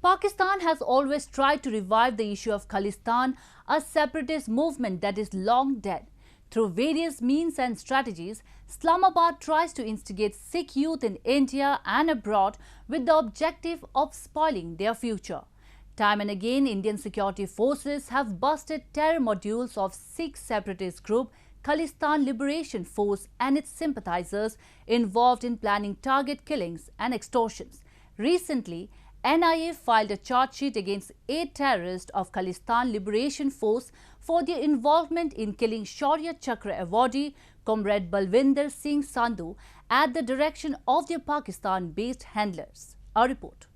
Pakistan has always tried to revive the issue of Khalistan, a separatist movement that is long dead. Through various means and strategies, Islamabad tries to instigate Sikh youth in India and abroad with the objective of spoiling their future. Time and again, Indian security forces have busted terror modules of Sikh separatist group Khalistan Liberation Force and its sympathizers involved in planning target killings and extortions. Recently, NIA filed a charge sheet against 8 terrorists of Khalistan Liberation Force for their involvement in killing Shaurya Chakra awardee Comrade Balwinder Singh Sandhu at the direction of their Pakistan-based handlers. A report.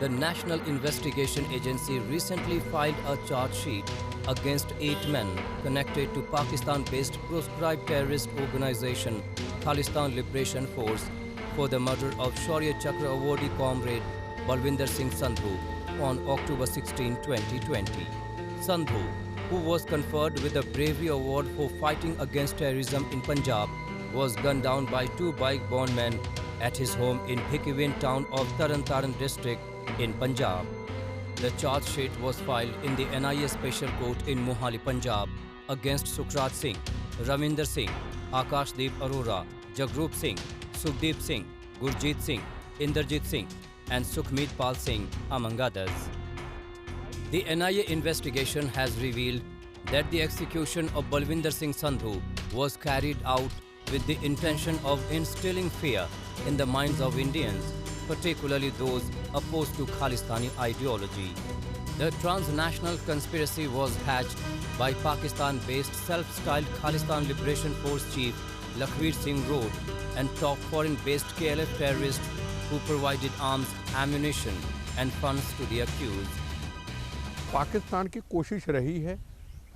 The National Investigation Agency recently filed a charge sheet against 8 men connected to Pakistan-based proscribed terrorist organization Khalistan Liberation Force for the murder of Shaurya Chakra awardee Comrade Balwinder Singh Sandhu on October 16, 2020. Sandhu, who was conferred with the Bravery Award for fighting against terrorism in Punjab, was gunned down by 2 bike-borne men at his home in Bhikiwin town of Taran district in Punjab. The charge sheet was filed in the NIA Special Court in Mohali, Punjab against Sukhrat Singh, Ravinder Singh, Akashdeep Arora, Jagrup Singh, Sukhdeep Singh, Gurjeet Singh, Inderjit Singh and Sukhmeet Pal Singh, among others. The NIA investigation has revealed that the execution of Balwinder Singh Sandhu was carried out with the intention of instilling fear in the minds of Indians, particularly those opposed to Khalistani ideology. The transnational conspiracy was hatched by Pakistan-based self-styled Khalistan Liberation Force chief Lakhvir Singh Road and top foreign-based KLF terrorists who provided arms, ammunition and funds to the accused. Pakistan की कोशिश रही है,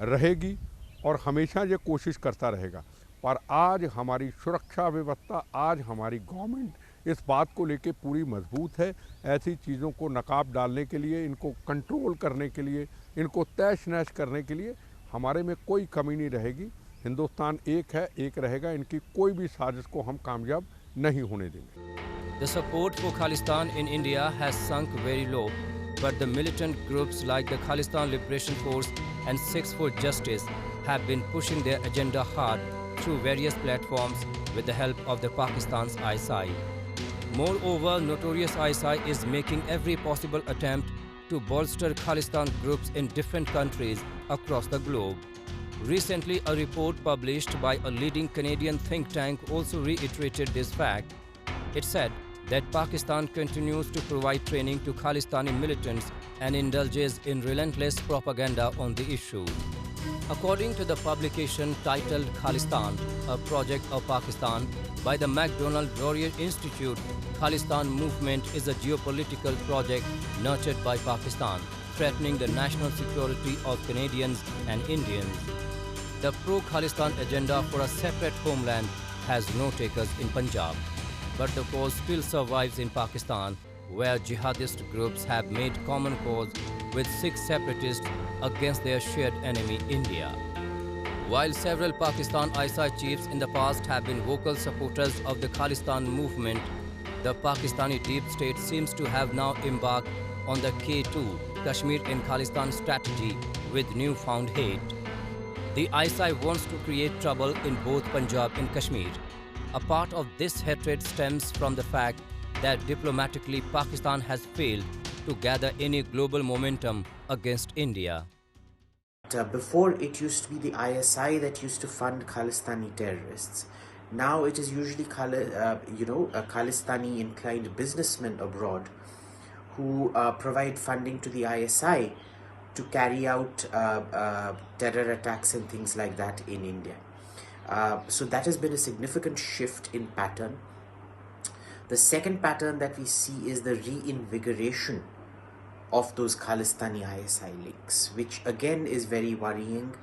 रहेगी और हमेशा ये कोशिश करता रहेगा। पर आज हमारी सुरक्षा व्यवस्था, आज हमारी गवर्नमेंट इस बात को लेके पूरी मजबूत है। ऐसी चीज़ों को नकाब डालने के लिए, इनको कंट्रोल करने के लिए, इनको तहस-नहस करने के लिए हमारे में कोई कमी नहीं रहेगी। हिंदुस्तान एक है, एक रहेगा। इनकी कोई भी साजिश को हम कामयाब नहीं होने देंगे। The support for Khalistan in India has sunk very low, but the militant groups like the Khalistan Liberation Force and Sikhs for Justice have been pushing their agenda hard through various platforms with the help of the Pakistan's ISI. Moreover, notorious ISI is making every possible attempt to bolster Khalistan groups in different countries across the globe. Recently, a report published by a leading Canadian think tank also reiterated this fact. It said that Pakistan continues to provide training to Khalistani militants and indulges in relentless propaganda on the issue. According to the publication titled Khalistan, a project of Pakistan by the MacDonald Laurier Institute, Khalistan movement is a geopolitical project nurtured by Pakistan, threatening the national security of Canadians and Indians. The pro-Khalistan agenda for a separate homeland has no takers in Punjab, but the cause still survives in Pakistan, where jihadist groups have made common cause with Sikh separatists against their shared enemy, India. While several Pakistan ISI chiefs in the past have been vocal supporters of the Khalistan movement, the Pakistani deep state seems to have now embarked on the K2, Kashmir in Khalistan strategy with newfound hate. The ISI wants to create trouble in both Punjab and Kashmir. A part of this hatred stems from the fact that diplomatically Pakistan has failed to gather any global momentum against India. Before, it used to be the ISI that used to fund Khalistani terrorists. Now it is usually Khalistani inclined businessmen abroad who provide funding to the ISI to carry out terror attacks and things like that in India. So that has been a significant shift in pattern. The second pattern that we see is the reinvigoration of those Khalistani ISI links, which again is very worrying.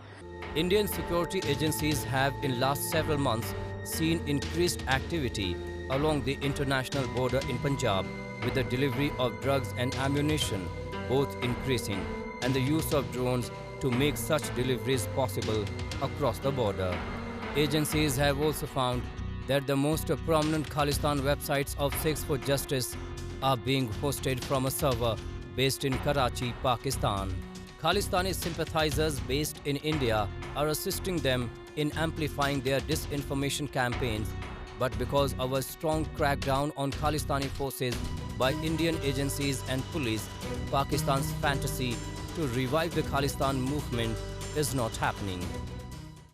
Indian security agencies have in last several months seen increased activity along the international border in Punjab, with the delivery of drugs and ammunition both increasing, and the use of drones to make such deliveries possible across the border. Agencies have also found that the most prominent Khalistan websites of Sikhs for Justice are being hosted from a server based in Karachi, Pakistan. Khalistani sympathizers based in India are assisting them in amplifying their disinformation campaigns, but because of a strong crackdown on Khalistani forces by Indian agencies and police, Pakistan's fantasy to revive the Khalistan movement is not happening.